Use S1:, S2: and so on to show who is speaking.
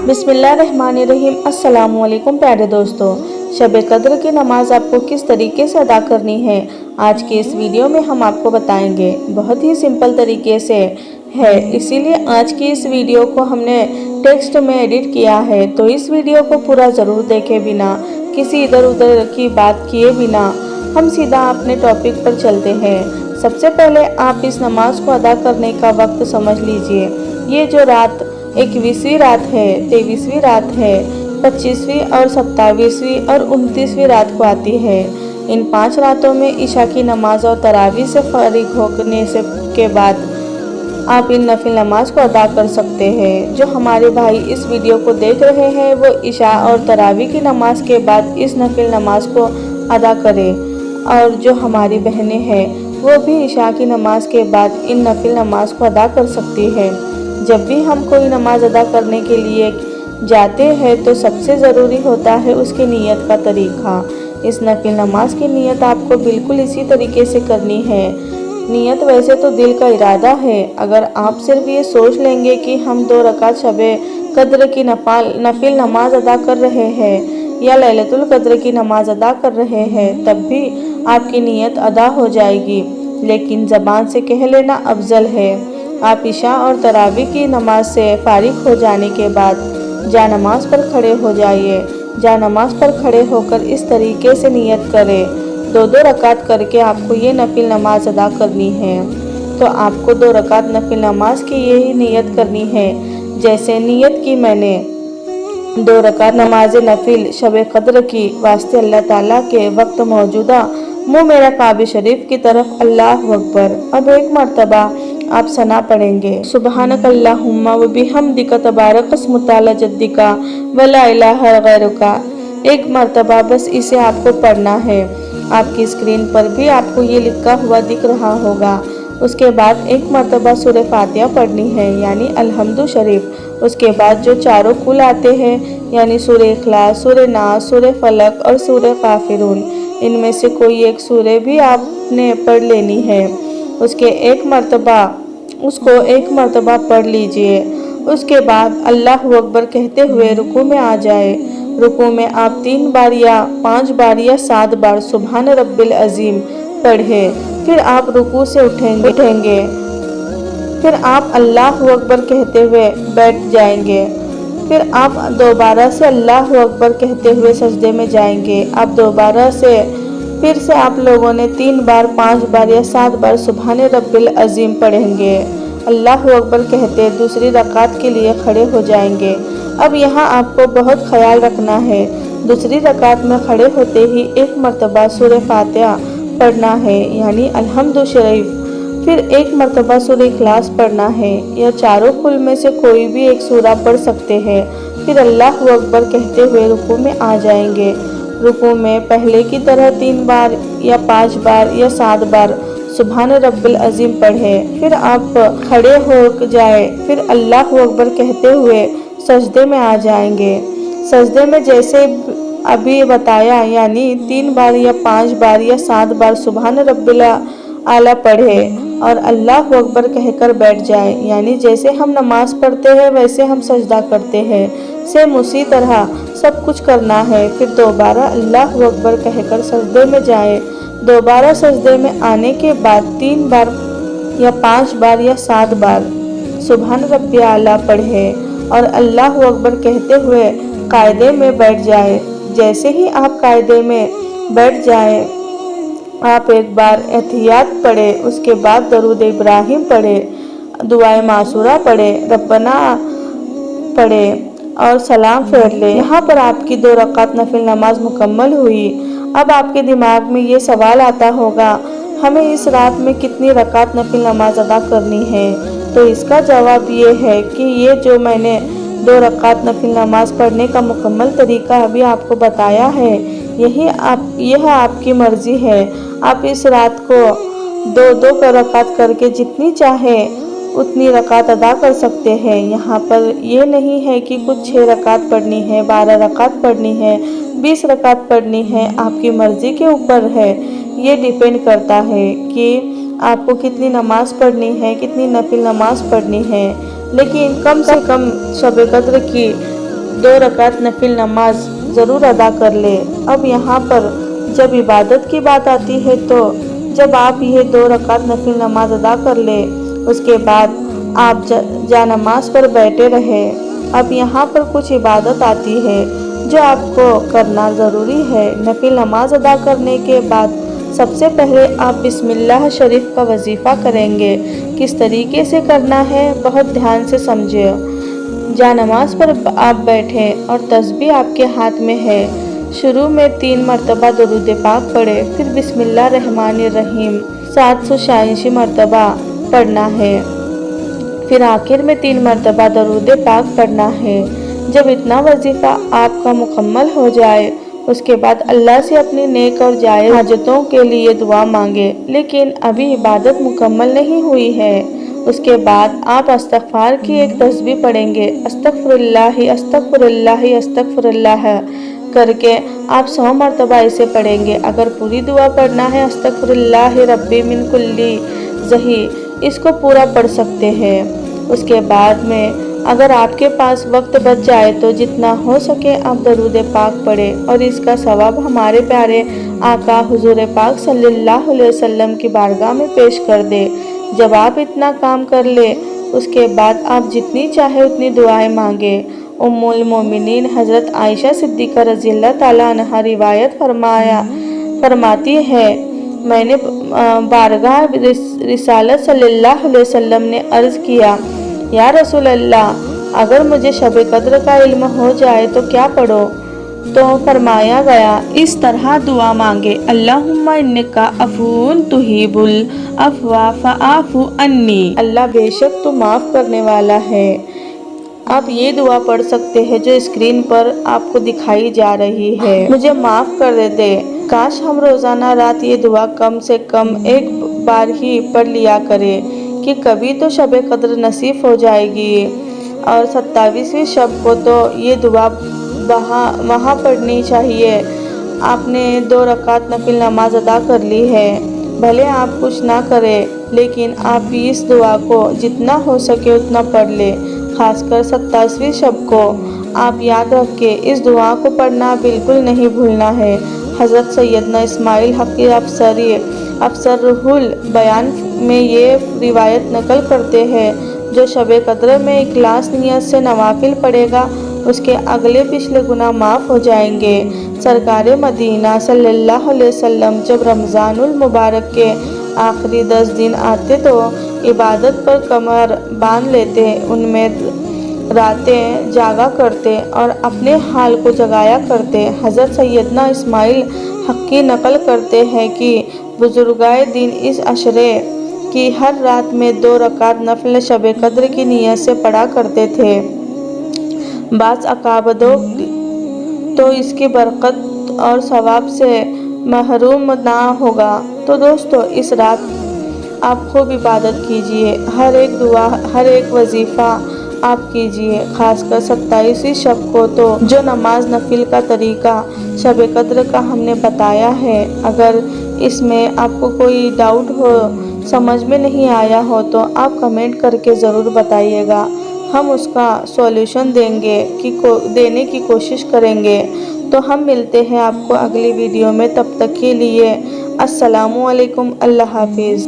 S1: बिस्मिल्लाहिर्रहमानिर्रहीम। अस्सलामुअलैकुम प्यारे दोस्तों, शब कद्र की नमाज आपको किस तरीके से अदा करनी है, आज के इस वीडियो में हम आपको बताएंगे। बहुत ही सिंपल तरीके से है, इसीलिए आज की इस वीडियो को हमने टेक्स्ट में एडिट किया है। तो इस वीडियो को पूरा ज़रूर देखे बिना किसी इधर उधर की बात किए बिना हम सीधा अपने टॉपिक पर चलते हैं। सबसे पहले आप इस नमाज को अदा करने का वक्त समझ लीजिए। ये जो रात 21वीं रात है, 23वीं रात है, 25वीं और 27वीं और 29वीं रात को आती है। इन 5 रातों में ईशा की नमाज और तरावी से फारिग होने से के बाद आप इन नफिल नमाज को अदा कर सकते हैं। जो हमारे भाई इस वीडियो को देख रहे हैं वो ईशा और तरावी की नमाज के बाद इस नफिल नमाज को अदा करें, और जो हमारी बहनें हैं वो भी ईशा की नमाज के बाद इन नफिल नमाज को अदा कर सकती है। जब भी हम कोई नमाज अदा करने के लिए जाते हैं तो सबसे ज़रूरी होता है उसकी नीयत का तरीक़ा। इस नफिल नमाज की नीयत आपको बिल्कुल इसी तरीके से करनी है। नीयत वैसे तो दिल का इरादा है। अगर आप सिर्फ ये सोच लेंगे कि हम 2 रकात शबे कद्र की नफिल नमाज अदा कर रहे हैं या लैलतुल कद्र की नमाज अदा कर रहे हैं, तब भी आपकी नीयत अदा हो जाएगी, लेकिन ज़बान से कह लेना अफजल है। आप ईशा और तरावी की नमाज से फारिग हो जाने के बाद जा नमाज पर खड़े हो जाइए। जा नमाज पर खड़े होकर इस तरीके से नियत करें। 2-2 रकात करके आपको ये नफिल नमाज अदा करनी है। तो आपको 2 रकात नफिल नमाज की यही नियत करनी है। जैसे नियत की मैंने 2 रकात नमाज नफिल शब कद्र की वास्ते अल्लाह ताला के वक्त मौजूदा मुँह मेरा काबे शरीफ की तरफ अल्लाहु अकबर। अब एक मरतबा आप सना पढ़ेंगे, सुबहानक अल्लाहुम्मा व बिहम्दिका तबारक अस्मु तआला जद्दिका व ला इलाहा गैरुका। एक मरतबा बस इसे आपको पढ़ना है। आपकी स्क्रीन पर भी आपको ये लिखा हुआ दिख रहा होगा। उसके बाद एक मरतबा सूरह फातिहा पढ़नी है, यानी अल्हम्दु शरीफ। उसके बाद जो चारों कुल आते हैं, यानी सूरह इखलास, सूरह नास, सूरह फलक और सूरह काफिरून, इनमें से कोई एक सूरह भी आपने पढ़ लेनी है। उसको एक मरतबा पढ़ लीजिए। उसके बाद अल्लाहु अकबर कहते हुए रुकू में आ जाए। रुकू में आप 3 बार या 5 बार या 7 बार सुभान रब्बिल अजीम पढ़े। फिर आप रुकू से उठेंगे। फिर आप अल्लाहु अकबर कहते हुए बैठ जाएंगे। फिर आप दोबारा से अल्लाहु अकबर कहते हुए सजदे में जाएंगे। आप दोबारा से फिर से आप लोगों ने 3 बार, 5 बार या 7 बार सुभान रब्बिल अजीम पढ़ेंगे। अल्लाहु अकबर कहते दूसरी रकात के लिए खड़े हो जाएंगे। अब यहाँ आपको बहुत ख्याल रखना है। दूसरी रकात में खड़े होते ही एक मरतबा सूरह फातिहा पढ़ना है, यानी अल्हम्दु शरीफ। फिर एक मरतबा सूरह इखलास पढ़ना है, या चारों कुल में से कोई भी एक सूरा पढ़ सकते हैं। फिर अल्लाहु अकबर कहते हुए रुकू में आ जाएंगे। रुकू में पहले की तरह 3 बार या 5 बार या 7 बार सुभान रब्बिल अजीम पढ़े। फिर आप खड़े हो जाए। फिर अल्लाहु अकबर कहते हुए सजदे में आ जाएंगे। सजदे में जैसे अभी बताया, यानी 3 बार या 5 बार या 7 बार सुभान रब्बिल आला पढ़े और अल्लाहु अकबर कहकर बैठ जाए। यानी जैसे हम नमाज पढ़ते हैं वैसे हम सजदा करते हैं, सेम उसी तरह सब कुछ करना है। फिर दोबारा अल्लाहु अकबर कहकर सजदे में जाए। दोबारा सजदे में आने के बाद 3 बार या 5 बार या 7 बार सुभान रब्बिल आला पढ़े और अल्लाहु अकबर कहते हुए कायदे में बैठ जाए। जैसे ही आप कायदे में बैठ जाए, आप एक बार एहतियात पढ़े। उसके बाद दरूद इब्राहिम पढ़े, दुआए मासूरा पढ़े, रब्बना पढ़े और सलाम फेर ले। यहाँ पर आपकी 2 रकात नफिल नमाज मुकम्मल हुई। अब आपके दिमाग में ये सवाल आता होगा, हमें इस रात में कितनी रकात नफिल नमाज अदा करनी है? तो इसका जवाब ये है कि ये जो मैंने 2 रकात नफिल नमाज पढ़ने का मुकम्मल तरीका अभी आपको बताया है, यह आपकी मर्ज़ी है। आप इस रात को 2-2 रकात करके जितनी चाहे उतनी रकात अदा कर सकते हैं। यहाँ पर ये नहीं है कि कुछ 6 रकात पढ़नी है, 12 रकात पढ़नी है, 20 रकात पढ़नी है। आपकी मर्ज़ी के ऊपर है। ये डिपेंड करता है कि आपको कितनी नमाज पढ़नी है, कितनी नफिल नमाज पढ़नी है। लेकिन कम से कम शब कद्र की 2 रकात नफिल नमाज ज़रूर अदा कर ले। अब यहाँ पर जब इबादत की बात आती है तो जब आप ये 2 रकात नफिल नमाज अदा कर ले, उसके बाद आप जा नमाज पर बैठे रहे। अब यहाँ पर कुछ इबादत आती है जो आपको करना ज़रूरी है। नफिल नमाज अदा करने के बाद सबसे पहले आप बिस्मिल्लाह शरीफ का वजीफ़ा करेंगे। किस तरीके से करना है बहुत ध्यान से समझिए। जा नमाज पर आप बैठें और तस्बीह आपके हाथ में है। शुरू में 3 मरतबा दरूद पाक पढ़े, फिर बिस्मिल्लाह रहमानिर रहीम 786 मरतबा पढ़ना है, फिर आखिर में 3 मरतबा दरूद पाक पढ़ना है। जब इतना वजीफ़ा आपका मुकम्मल हो जाए, उसके बाद अल्लाह से अपनी नेक और जायज़ हाजतों के लिए दुआ मांगे। लेकिन अभी इबादत मुकम्मल नहीं हुई है। उसके बाद आप इस्तग़फ़ार की एक तस्बीह पढ़ेंगे। अस्तग़फ़िरुल्लाह अस्तग़फ़िरुल्लाह अस्तग़फ़िरुल्लाह करके आप 100 मरतबा इसे पढ़ेंगे। अगर पूरी दुआ पढ़ना है अस्तग़फ़िरुल्लाह रब्बी मिन कुल्ली ज़ही, इसको पूरा पढ़ सकते हैं। उसके बाद में अगर आपके पास वक्त बच जाए तो जितना हो सके आप दरूद पाक पढ़ें और इसका सवाब हमारे प्यारे आका हुजूर पाक सल्लल्लाहु अलैहि वसल्लम की बारगाह में पेश कर दे। जब आप इतना काम कर ले, उसके बाद आप जितनी चाहे उतनी दुआएं मांगे। उम्मुल मोमिनीन हज़रत आयशा सिद्दीक़ा रज़ियल्लाहु ताला अन्हा रिवायत फरमाती है, मैंने बारगाह रिसालत सल्लल्लाहु अलैहि वसल्लम ने अर्ज़ किया, या रसूल अल्लाह, अगर मुझे शब कद्र का इल्म हो जाए तो क्या पढ़ो? तो फरमाया गया, इस तरह दुआ मांगे, अल्लाहुम्मा इन्नका अफ़ून तुहिब्बुल अफ़्वा फ़अफ़ु अन्नी। अल्लाह बेशक तू माफ़ करने वाला है। आप ये दुआ पढ़ सकते हैं जो स्क्रीन पर आपको दिखाई जा रही है, मुझे माफ़ कर दे। काश हम रोज़ाना रात ये दुआ कम से कम एक बार ही पढ़ लिया करें कि कभी तो शब कद्र नसीब हो जाएगी। और 27वीं शब को तो ये दुआ वहाँ पढ़नी चाहिए। आपने 2 रकात नफिल नमाज अदा कर ली है, भले आप कुछ ना करें, लेकिन आप इस दुआ को जितना हो सके उतना पढ़ ले। खासकर 27वीं शब को आप याद रख के इस दुआ को पढ़ना बिल्कुल नहीं भूलना है। हज़रत सैयदना इस्माइल हक़ी अफसरुल बयान में ये रिवायत नकल करते हैं, जो शब कद्र में इखलास नियत से नवाफिल पढ़ेगा उसके अगले पिछले गुनाह माफ़ हो जाएंगे। सरकार मदीना सल्लल्लाहु अलैहि वसल्लम जब रमज़ानुल मुबारक के आखिरी 10 दिन आते तो इबादत पर कमर बांध लेते, उनमें रातें जागा करते और अपने हाल को जगाया करते। हज़रत सैयदना इस्माइल हक़ी नकल करते हैं कि बुजुर्गाए दिन इस अशरे की हर रात में 2 रकात नफिल शब कद्र की नियत से पढ़ा करते थे। बाज़ अकाबदों तो इसकी बरकत और सवाब से महरूम ना होगा। तो दोस्तों, इस रात आप खूब इबादत कीजिए, हर एक दुआ हर एक वजीफ़ा आप कीजिए। खासकर 27वीं शब को तो जो नमाज नफिल का तरीका शब कद्र का हमने बताया है, अगर इसमें आपको कोई डाउट हो, समझ में नहीं आया हो, तो आप कमेंट करके ज़रूर बताइएगा। हम उसका सॉल्यूशन देने की कोशिश करेंगे। तो हम मिलते हैं आपको अगली वीडियो में, तब तक के लिए अस्सलामु अलैकुम, अल्लाह हाफिज़।